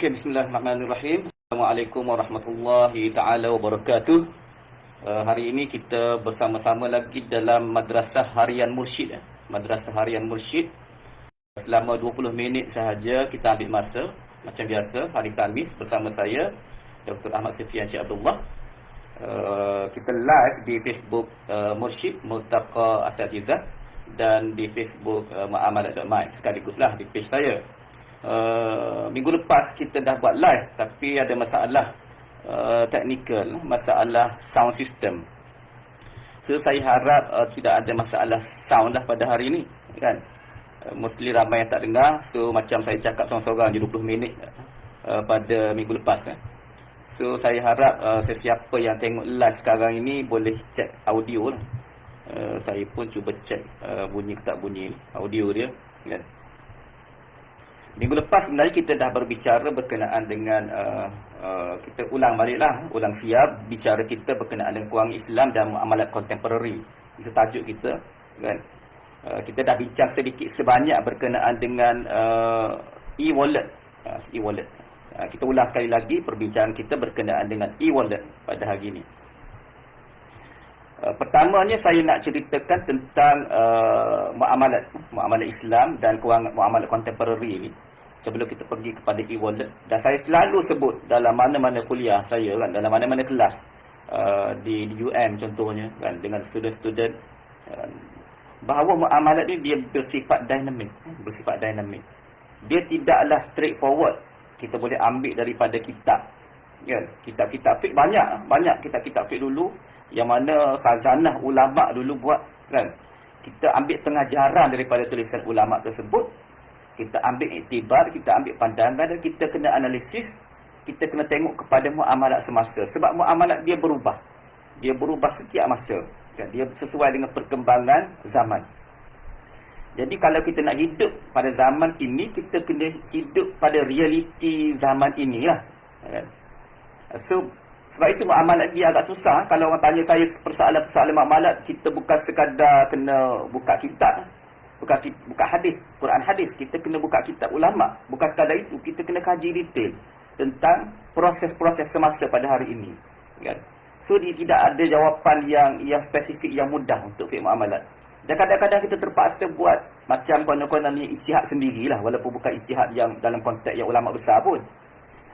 Okey, bismillahirrahmanirrahim. Assalamualaikum warahmatullahi taala wabarakatuh. Hari ini kita bersama-sama lagi dalam Madrasah Harian Mursyid. Madrasah Harian Mursyid. Selama 20 minit sahaja kita ambil masa macam biasa hari Khamis bersama saya Dr. Ahmad Sefian Cik Abdullah. Kita live di Facebook Mursyid Multaqa Asatizah dan di Facebook Muamalat.my, sekaliguslah di page saya. Minggu lepas kita dah buat live tapi ada masalah teknikal, masalah sound system. So saya harap tidak ada masalah sound dah pada hari ini, kan. Mostly ramai yang tak dengar. So macam saya cakap seorang-seorang je 20 minit pada minggu lepas. So saya harap sesiapa yang tengok live sekarang ini boleh check audio lah. Saya pun cuba check bunyi ke tak bunyi audio dia, kan. Minggu lepas sebenarnya kita dah berbicara berkenaan dengan kita ulang baliklah, ulang siap bicara kita berkenaan dengan kewangan Islam dan muamalat kontemporari. Itu tajuk kita, kan. Kita dah bincang sedikit sebanyak berkenaan dengan e-wallet. E-wallet. Kita ulang sekali lagi perbincangan kita berkenaan dengan e-wallet pada hari ini. Pertamanya saya nak ceritakan tentang muamalat Islam dan kewangan muamalat kontemporari ini sebelum kita pergi kepada e-wallet. Dan saya selalu sebut dalam mana-mana kuliah saya, kan, dalam mana-mana kelas di UM contohnya, kan, dengan student-student, bahawa muamalat ni dia bersifat dinamik. Dia tidaklah straightforward. Kita boleh ambil daripada kitab, kan. Kitab-kitab fiqh banyak kitab-kitab fiqh dulu yang mana khazanah ulama dulu buat, kan. Kita ambil pengajaran daripada tulisan ulama tersebut, kita ambil iktibar, kita ambil pandangan dan kita kena analisis, kita kena tengok kepada muamalat semasa. Sebab muamalat dia berubah. Dia berubah setiap masa, kan. Dia sesuai dengan perkembangan zaman. Jadi kalau kita nak hidup pada zaman kini, kita kena hidup pada realiti zaman inilah, kan. So sebab itu muamalat dia agak susah. Kalau orang tanya saya persoalan-persoalan muamalat, kita bukan sekadar kena buka kitab, buka hadis, Quran hadis. Kita kena buka kitab ulama. Bukan sekadar itu, kita kena kaji detail tentang proses-proses semasa pada hari ini, kan. So dia tidak ada jawapan yang spesifik, yang mudah untuk fiqh muamalat. Dan kadang-kadang kita terpaksa buat macam konon-konon ni ijtihad sendirilah, walaupun bukan ijtihad yang dalam konteks yang ulama besar pun.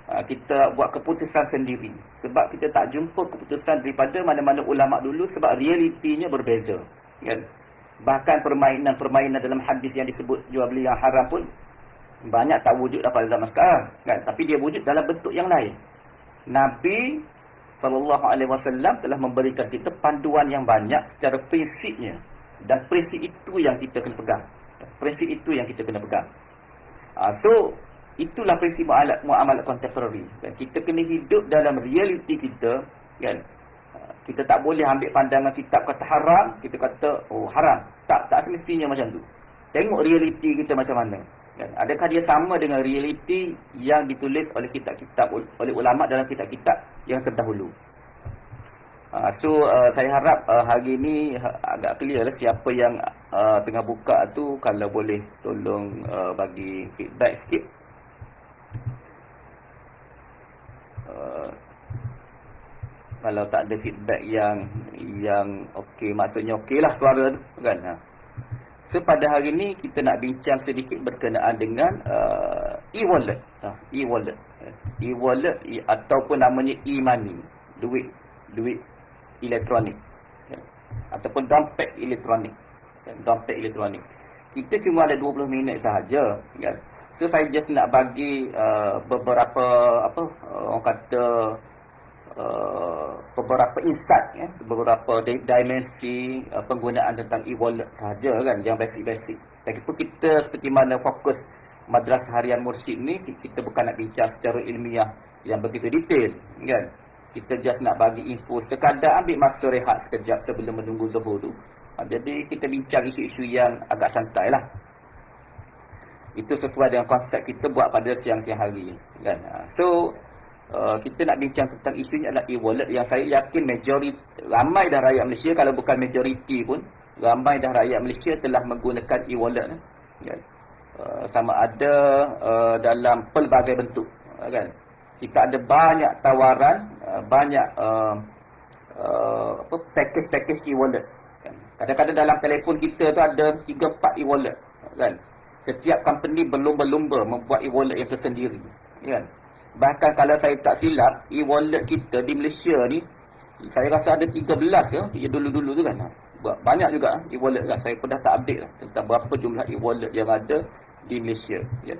Kita buat keputusan sendiri sebab kita tak jumpa keputusan daripada mana-mana ulama dulu, sebab realitinya berbeza, kan. Bahkan permainan dalam hadis yang disebut jual beli yang haram pun banyak tak wujud pada zaman sekarang, kan. Tapi dia wujud dalam bentuk yang lain. Nabi SAW telah memberikan kita panduan yang banyak secara prinsipnya, dan prinsip itu yang kita kena pegang. So itulah prinsip muamalat kontemporari, kan. Kita kena hidup dalam realiti kita, kan. Kita tak boleh ambil pandangan kitab kata haram, kita kata oh haram. Tak semestinya macam tu. Tengok realiti kita macam mana, kan. Adakah dia sama dengan realiti yang ditulis oleh kitab-kitab, oleh ulama dalam kitab-kitab yang terdahulu. Saya harap hari ini agak clear lah. Siapa yang tengah buka tu, kalau boleh tolong bagi feedback sikit. Kalau tak ada feedback yang okey, maksudnya okey lah suara tu, kan. So pada hari ni kita nak bincang sedikit berkenaan dengan e-wallet. E-wallet ataupun namanya e-money, duit elektronik, kan. Ataupun dompet elektronik, kan. Dompet elektronik. Kita cuma ada 20 minit sahaja, kan. So saya just nak bagi beberapa orang kata beberapa insight, ya, beberapa dimensi penggunaan tentang e-wallet sahaja, kan, yang basic-basic. Lagipun kita seperti mana fokus Madrasah Harian Mursyid ni, kita bukan nak bincang secara ilmiah yang begitu detail, kan. Kita just nak bagi info, sekadar ambil masa rehat sekejap sebelum menunggu zuhur tu. Jadi kita bincang isu-isu yang agak santai lah. Itu sesuai dengan konsep kita buat pada siang-siang hari, kan. So kita nak bincang tentang isunya adalah e-wallet, yang saya yakin ramai dah rakyat Malaysia, kalau bukan majoriti pun ramai dah rakyat Malaysia telah menggunakan e-wallet, kan. Sama ada dalam pelbagai bentuk. kan. Kita ada banyak tawaran, banyak package e-wallet kan. Kadang-kadang dalam telefon kita tu ada 3-4 e-wallet kan. Setiap company berlumba-lumba membuat e-wallet yang tersendiri kan. Bahkan kalau saya tak silap, e-wallet kita di Malaysia ni saya rasa ada 13 ke dulu-dulu tu kan. Banyak juga e-wallet kan. Saya pun dah tak update lah tentang berapa jumlah e-wallet yang ada di Malaysia kan.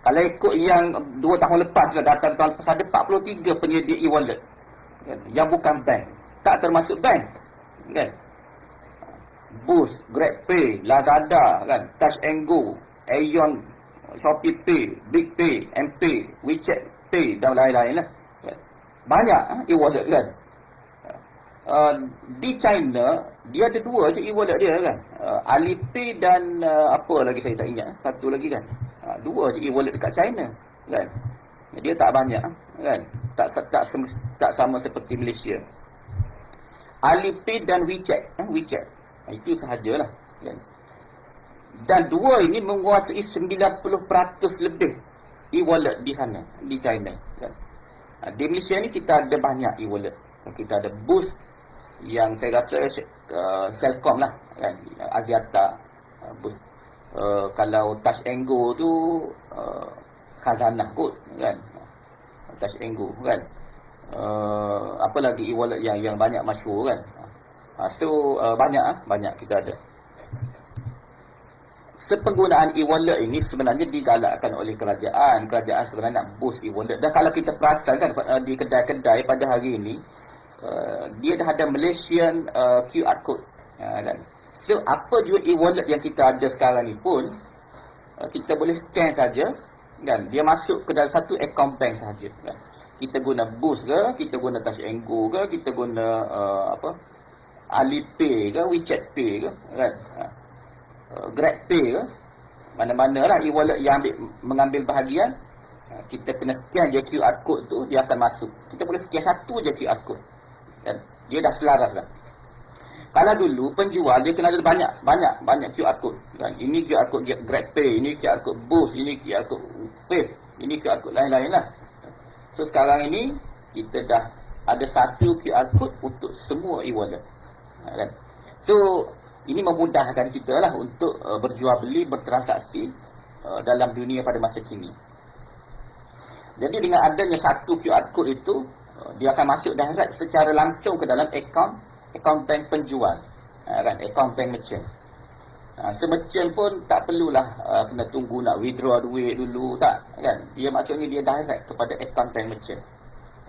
Kalau ikut yang 2 tahun lepas lah, datang tahun lepas, ada 43 penyedia e-wallet kan, yang bukan bank, tak termasuk bank kan. Boost, GrabPay, Lazada kan, Touch and Go, Aeon, Shopee Pay, Big Pay, MP, WeChat Pay dan lain-lain lah kan. Banyak e-wallet kan. Di China dia ada 2 je e-wallet dia kan, Alipay dan apa lagi saya tak ingat, satu lagi kan. 2 je e-wallet dekat China kan. Dia tak banyak kan, tak sama seperti Malaysia. Alipay dan WeChat, WeChat itu sahajalah kan. Dan 2 ini menguasai 90% lebih e-wallet di sana, di China kan. Di Malaysia ni kita ada banyak e-wallet. Kita ada Boost yang saya rasa Celcom lah kan, Axiata, Boost. Kalau Touch and Go tu Khazanah kot kan, Touch and Go kan. Apa lagi e-wallet yang banyak masyhur kan. So banyak kita ada. Sepenggunaan e-wallet ini sebenarnya digalakkan oleh kerajaan. Kerajaan sebenarnya nak boost e-wallet. Dan kalau kita perasan kan, di kedai-kedai pada hari ini dia dah ada Malaysian QR code kan. So apa jua e-wallet yang kita ada sekarang ni pun kita boleh scan saja kan, dia masuk ke dalam satu account bank saja kan. Kita guna Boost ke, kita guna Touch and Go ke, kita guna Alipay ke, WeChat Pay ke kan, GrabPay ke, mana-mana lah e-wallet yang mengambil bahagian, kita kena scan je QR code tu, dia akan masuk. Kita boleh scan satu je QR code kan? Dia dah selaras dah. Kalau dulu penjual dia kena ada banyak QR code kan. Ini QR code GrabPay, ini QR code Boost, ini QR code Fave, ini QR code lain-lain lah. So sekarang ini kita dah ada satu QR code untuk semua e-wallet kan. So ini memudahkan kita lah untuk berjual beli, bertransaksi dalam dunia pada masa kini. Jadi dengan adanya satu QR code itu, dia akan masuk direct secara langsung ke dalam akaun bank penjual kan, akaun bank merchant. Merchant pun tak perlulah kena tunggu nak withdraw duit dulu, tak kan. Dia maksudnya dia direct kepada akaun bank merchant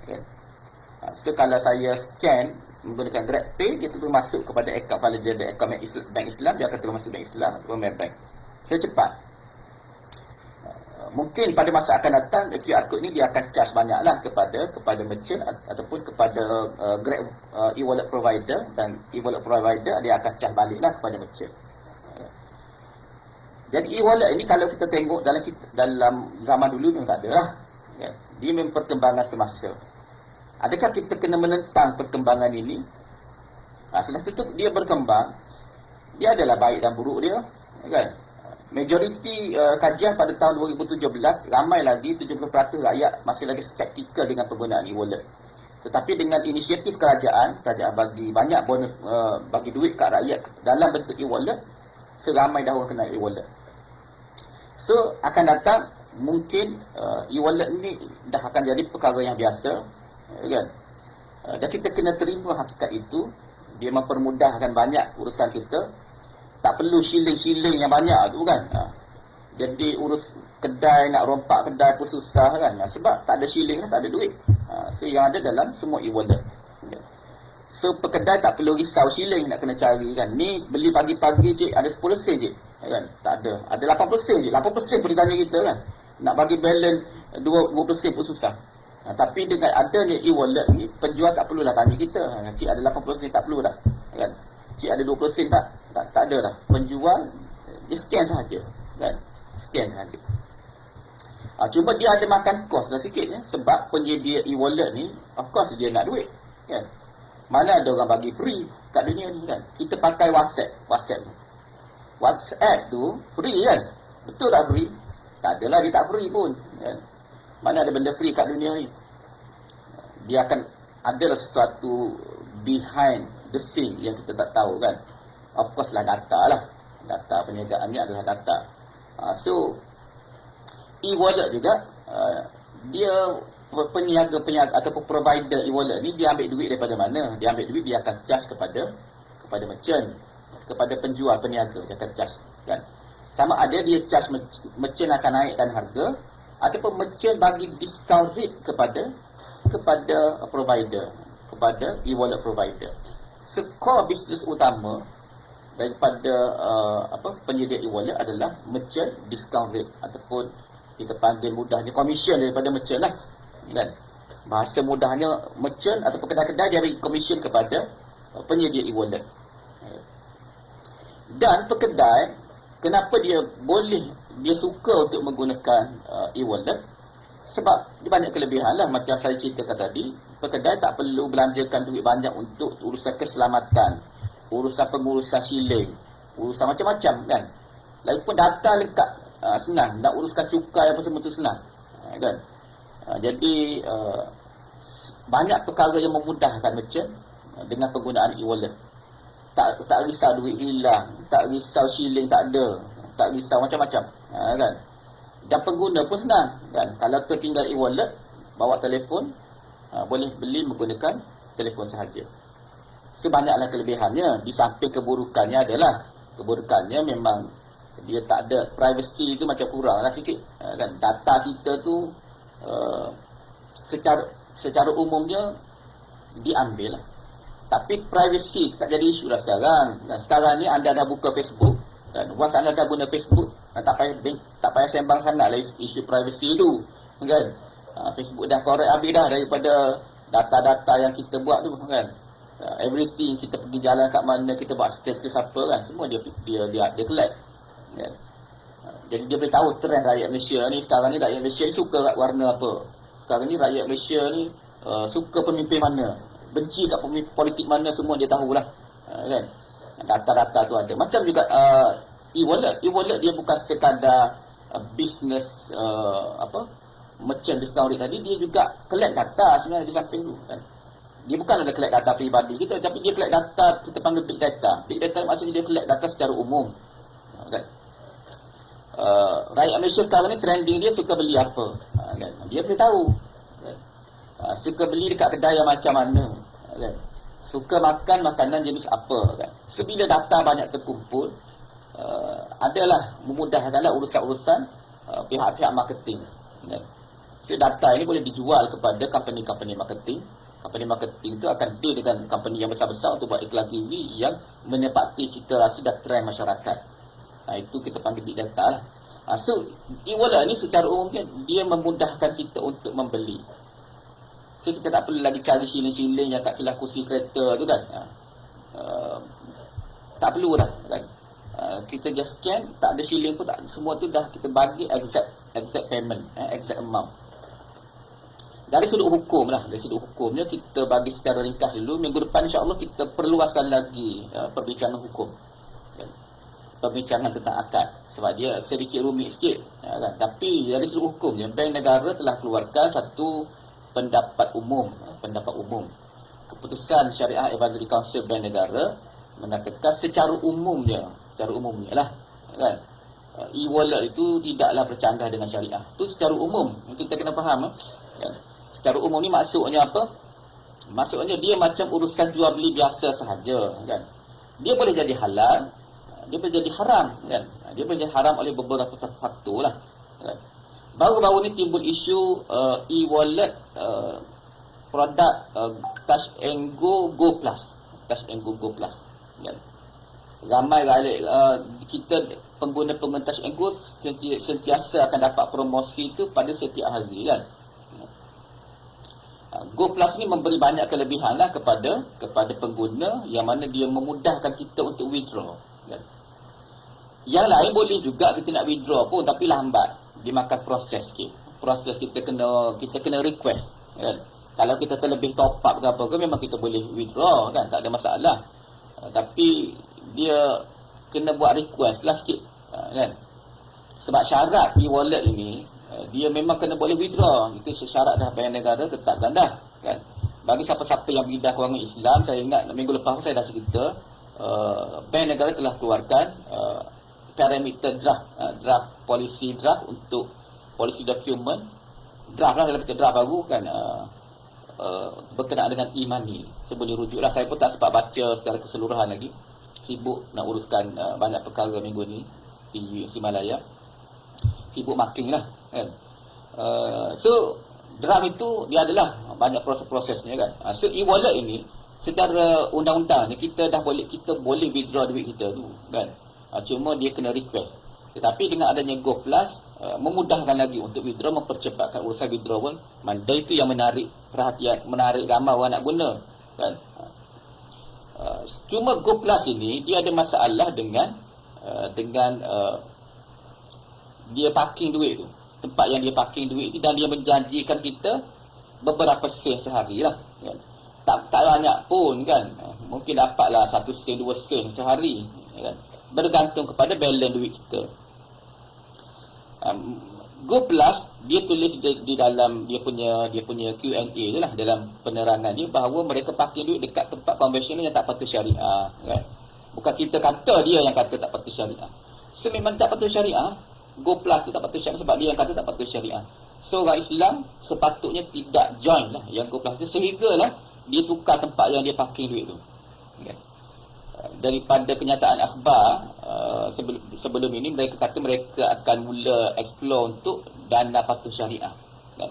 kan. So kalau saya scan menggunakan GrabPay, dia terus masuk kepada akaun. Kalau dia ada akaun bank Islam, dia akan terus masuk bank Islam atau Maybank. So cepat. Mungkin pada masa akan datang QR code ni dia akan charge banyaklah kepada merchant ataupun kepada Grab e-wallet provider, dan e-wallet provider dia akan charge baliklah kepada merchant. Jadi e-wallet ini kalau kita tengok dalam zaman dulu memang tak ada lah ya. Dia memang perkembangan semasa. Adakah kita kena menentang perkembangan ini? Setelah itu dia berkembang, dia adalah baik dan buruk dia kan. Majoriti kajian pada tahun 2017, ramai lagi 70% rakyat masih lagi skeptikal dengan penggunaan e-wallet. Tetapi dengan inisiatif kerajaan bagi banyak bonus, bagi duit kat rakyat dalam bentuk e-wallet, seramai dah orang kenal e-wallet. So akan datang mungkin e-wallet ni dah akan jadi perkara yang biasa kan. Dan kita kena terima hakikat itu. Dia mempermudahkan banyak urusan kita. Tak perlu shilling yang banyak tu kan. Jadi urus kedai, nak rompak kedai pun susah kan. Sebab tak ada shilling, tak ada duit. So yang ada dalam semua e-wallet. So pekedai tak perlu risau shilling nak kena cari kan. Ni beli pagi-pagi cik ada 10 sen cik kan. Tak ada. Ada 80 sen cik. 80 sen pun ditanya kita kan. Nak bagi balance 20 sen pun susah. Tapi dengan adanya e-wallet ni, penjual tak perlulah tanya kita. Cik ada 80 sen, tak perlu dah kan. Cik ada 20 sen tak ada dah. Penjual dia scan sahaja kan. Scan sahaja. Cuma dia ada makan kos dah sikit ya. Sebab penyedia e-wallet ni of course dia nak duit kan. Mana ada orang bagi free kat dunia ni kan. Kita pakai WhatsApp tu free kan. Betul tak free? Tak adalah dia tak free pun kan. Mana ada benda free kat dunia ni. Dia akan adalah sesuatu behind the scene yang kita tak tahu kan. Of course lah data lah. Data perniagaan ni adalah data. So e-wallet juga dia peniaga ataupun provider e-wallet ni dia ambil duit daripada mana? Dia ambil duit, dia akan charge kepada merchant, kepada penjual peniaga, dia akan charge kan. Sama ada dia charge merchant akan naikkan harga ataupun merchant bagi discount rate kepada provider, kepada e-wallet provider. So core bisnes utama daripada penyedia e-wallet adalah merchant discount rate ataupun kita panggil mudahnya commission daripada merchant lah kan. Bahasa mudahnya merchant ataupun kedai-kedai dia bagi commission kepada penyedia e-wallet. Dan pekedai, kenapa dia suka untuk menggunakan e-wallet? Sebab dia banyak kelebihan lah. Macam saya ceritakan tadi, pekedai tak perlu belanjakan duit banyak untuk urusan keselamatan, urusan pengurusan shilling, urusan macam-macam kan. Lagipun data lengkap, senang. Nak uruskan cukai apa semua tu senang kan. Jadi banyak perkara yang memudahkan merchant dengan penggunaan e-wallet. Tak risau duit hilang, tak risau shilling tak ada, tak risau macam-macam kan. Dan pengguna pun senang kan. Kalau tertinggal e-wallet, bawa telefon, boleh beli menggunakan telefon sahaja. Sebanyaklah kelebihannya. Di samping keburukannya adalah, keburukannya memang dia tak ada privacy tu, macam kurang lah sikit kan. Data kita tu secara umumnya diambil lah. Tapi privacy tak jadi isu lah sekarang. Dan sekarang ni anda dah buka Facebook dan once anda dah guna Facebook, tak payah sembang sangat lah isu privacy tu kan. Facebook dah korek habis dah daripada data-data yang kita buat tu kan. Everything, kita pergi jalan kat mana, kita buat status apa kan, semua dia collect kan. Jadi dia boleh tahu trend rakyat Malaysia ni. Sekarang ni rakyat Malaysia ni suka kat warna apa. Sekarang ni rakyat Malaysia ni suka pemimpin mana, benci kat politik mana, semua dia tahulah kan. Data-data tu ada. Macam juga e-wallet. E-wallet dia bukan sekadar business merchant discount rate tadi, dia juga collect data sebenarnya di samping tu kan. Dia bukan ada collect data peribadi kita, tapi dia collect data, kita panggil big data. Big data maksudnya dia collect data secara umum kan. Rakyat Malaysia sekarang ni trending dia suka beli apa kan. Dia boleh tahu kan. Suka beli dekat kedai yang macam mana kan. Suka makan makanan jenis apa kan. So bila data banyak terkumpul, adalah memudahkanlah urusan-urusan pihak-pihak marketing kan. So data ini boleh dijual kepada company-company marketing. Company marketing itu akan deal dengan company yang besar-besar untuk buat iklan TV yang menepati cita rasa dan trend masyarakat. Itu kita panggil big data lah. So e-wallet ni secara umumnya dia memudahkan kita untuk membeli. So kita tak perlu lagi cari shilling-shilling yang kat celah kursi kereta tu kan. Tak perlu dah kan. Kita just scan, tak ada shilling pun, tak, semua tu dah kita bagi exact payment, exact amount. Dari sudut hukum lah, dari sudut hukumnya kita bagi secara ringkas dulu. Minggu depan insya-Allah kita perluaskan lagi perbincangan hukum kan? Perbincangan tentang akad, sebab dia sedikit rumit sikit kan? Tapi dari sudut hukumnya, Bank Negara telah keluarkan satu pendapat umum. Keputusan Syariah Advisory Council Bank Negara mengatakan secara umumnya lah kan, e-wallet itu tidaklah bercanggah dengan syariah. Itu secara umum, kita kena faham kan? Secara umum ni maksudnya apa? Maksudnya dia macam urusan jual beli biasa sahaja kan. Dia boleh jadi halal, dia boleh jadi haram kan. Dia boleh jadi haram oleh beberapa faktor lah kan. Baru-baru ni timbul isu e-wallet produk Touch and Go Go Plus. Touch and Go Go Plus kan. Ramai kita pengguna Touch and Go sentiasa akan dapat promosi itu pada setiap hari kan. Go Plus ni memberi banyak kelebihan lah kepada pengguna, yang mana dia memudahkan kita untuk withdraw kan. Yang lain boleh juga kita nak withdraw pun, tapi lambat, dia makan proses sikit. Proses kita kena request kan. Kalau kita terlebih top up ke apa ke, memang kita boleh withdraw kan, tak ada masalah. Tapi dia kena buat request lah sikit kan. Sebab syarat e-wallet ini dia memang kena boleh withdraw. Itu syarat dah Bank Negara tetapkan dah, kan. Bagi siapa-siapa yang pindah kewangan Islam, saya ingat minggu lepas saya dah cerita, Bank Negara telah keluarkan parameter draft policy draft untuk policy document draft lah, dalam bentuk draft baru, kan, berkenaan dengan e-money. Saya boleh rujuk lah, saya pun tak sempat baca secara keseluruhan lagi, sibuk nak uruskan banyak perkara minggu ni di UMC Malaya, sibuk marking lah, kan. So draft itu dia adalah banyak proses-prosesnya, kan. So e-wallet ini secara undang-undangnya kita boleh withdraw duit kita tu, kan. Cuma dia kena request. Tetapi dengan adanya Go Plus, memudahkan lagi untuk withdraw, mempercepatkan urusan withdrawal. Mandai itu yang menarik perhatian, menarik ramai orang nak guna, kan. Cuma Go Plus ini dia ada masalah dengan dia parking duit tu, tempat yang dia parking duit tu, dan dia menjanjikan kita beberapa sen sehari lah, kan. Tak banyak pun, kan. Mungkin dapatlah 1 sen 2 sen sehari, kan. Bergantung kepada balance duit kita. Go Plus dia tulis di dalam dia punya Q&A tu lah, dalam penerangan dia, bahawa mereka parking duit dekat tempat konvensional yang tak patuh syariah, kan. Bukan kita kata, dia yang kata tak patuh syariah. So memang tak patuh syariah. Go Plus tu tak patuh syariah sebab dia yang kata tak patuh syariah. So orang Islam sepatutnya tidak join lah yang Go Plus tu, sehinggalah dia tukar tempat yang dia parking duit tu, kan. Daripada kenyataan akhbar sebelum ini, mereka kata mereka akan mula explore untuk dana patuh syariah, kan.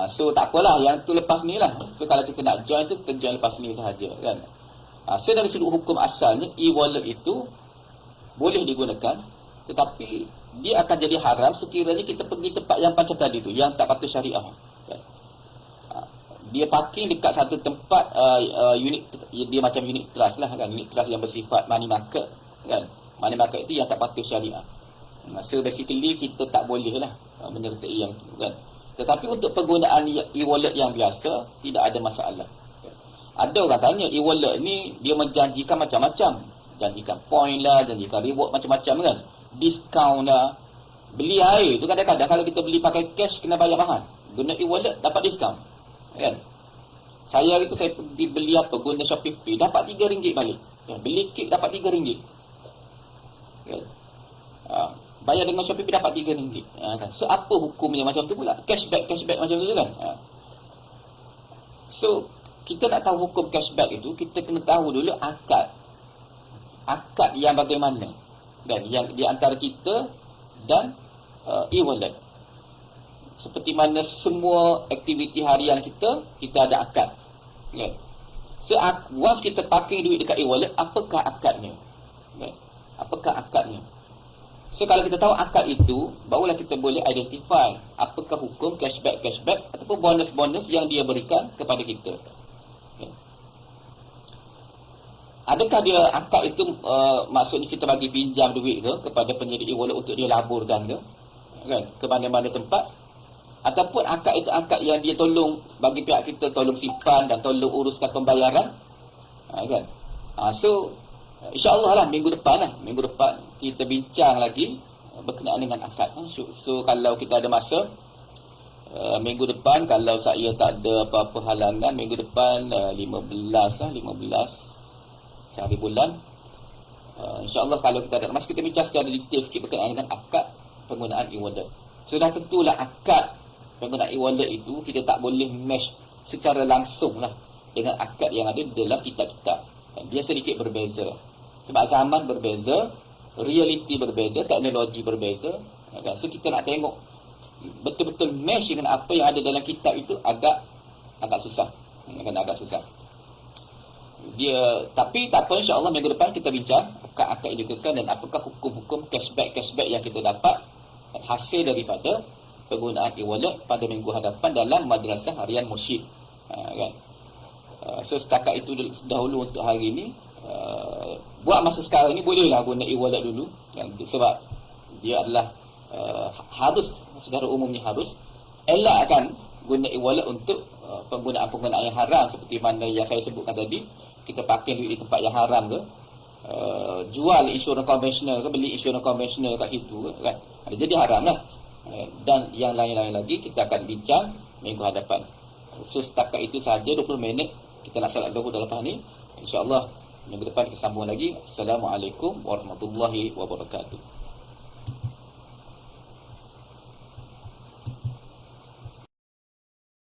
So tak apalah, yang tu lepas ni lah. So kalau kita nak join tu, kita join lepas ni sahaja, kan. So dari sudut hukum asalnya, e-wallet itu boleh digunakan, tetapi dia akan jadi haram sekiranya kita pergi tempat yang macam tadi tu, yang tak patuh syariah, kan. Dia parking dekat satu tempat unit, dia macam unit trust lah, kan. Unit trust yang bersifat money market, kan. Money market itu yang tak patuh syariah. So basically kita tak boleh lah menyertai yang itu, kan. Tetapi untuk penggunaan e-wallet yang biasa tidak ada masalah, kan. Ada orang tanya, e-wallet ni dia menjanjikan macam-macam, janjikan point lah, janjikan reward macam-macam, kan. Diskaun lah. Beli air tu kadang-kadang kalau kita beli pakai cash kena bayar mahal, guna e-wallet dapat diskaun, kan. Saya pergi beli apa, guna Shopee Pay, dapat RM3 balik, kan. Beli kek dapat RM3, kan. Bayar dengan Shopee Pay dapat RM3, kan. So apa hukumnya macam tu pula, cashback macam tu, kan. So kita nak tahu hukum cashback itu, kita kena tahu dulu akad yang bagaimana, dan yang di antara kita dan e-wallet. Seperti mana semua aktiviti harian kita ada akad, kan. So once kita parking duit dekat e-wallet, apakah akadnya, kan? Apakah akadnya? So kalau kita tahu akad itu, barulah kita boleh identify apakah hukum cashback ataupun bonus-bonus yang dia berikan kepada kita, kan. Adakah dia akad itu maksudnya kita bagi pinjam duit ke kepada penyedia e-wallet untuk dia laburkan ke, kan, ke mana-mana tempat? Ataupun akad itu akad yang dia tolong bagi pihak kita, tolong simpan dan tolong uruskan pembayaran, kan. So insya-Allah lah minggu depan kita bincang lagi berkenaan dengan akad. So kalau kita ada masa minggu depan, kalau saya tak ada apa-apa halangan, minggu depan 15 hari bulan, insya-Allah kalau kita ada masa, kita bincang secara detail sikit berkenaan dengan akad penggunaan e-wallet. Sudah tentulah akad penggunaan e-wallet itu kita tak boleh match secara langsung lah dengan akad yang ada dalam kitab-kitab. Dia sedikit berbeza sebab zaman berbeza, reality berbeza, teknologi berbeza, kan. So kita nak tengok betul-betul match dengan apa yang ada dalam kitab itu agak susah, kan, agak susah. Tapi tak apa, insya-Allah minggu depan kita bincang apakah akad yang dikeluarkan dan apakah hukum-hukum cashback yang kita dapat hasil daripada penggunaan e-wallet pada minggu hadapan dalam Madrasah Harian Mursyid, kan. So setakat itu dahulu untuk hari ini. Buat masa sekarang ni bolehlah guna e-wallet dulu, kan, sebab dia adalah harus, secara umumnya harus elakkan guna e-wallet untuk penggunaan yang haram, seperti mana yang saya sebutkan tadi. Kita pakai duit di tempat yang haram ke, jual insurans konvensional ke, beli insurans konvensional kat situ ke, kan. Jadi haram lah. Dan yang lain-lain lagi kita akan bincang minggu hadapan. So setakat itu saja 20 minit kita nak salat zuhur dalam lepas ni. InsyaAllah minggu depan kita sambung lagi. Assalamualaikum warahmatullahi wabarakatuh.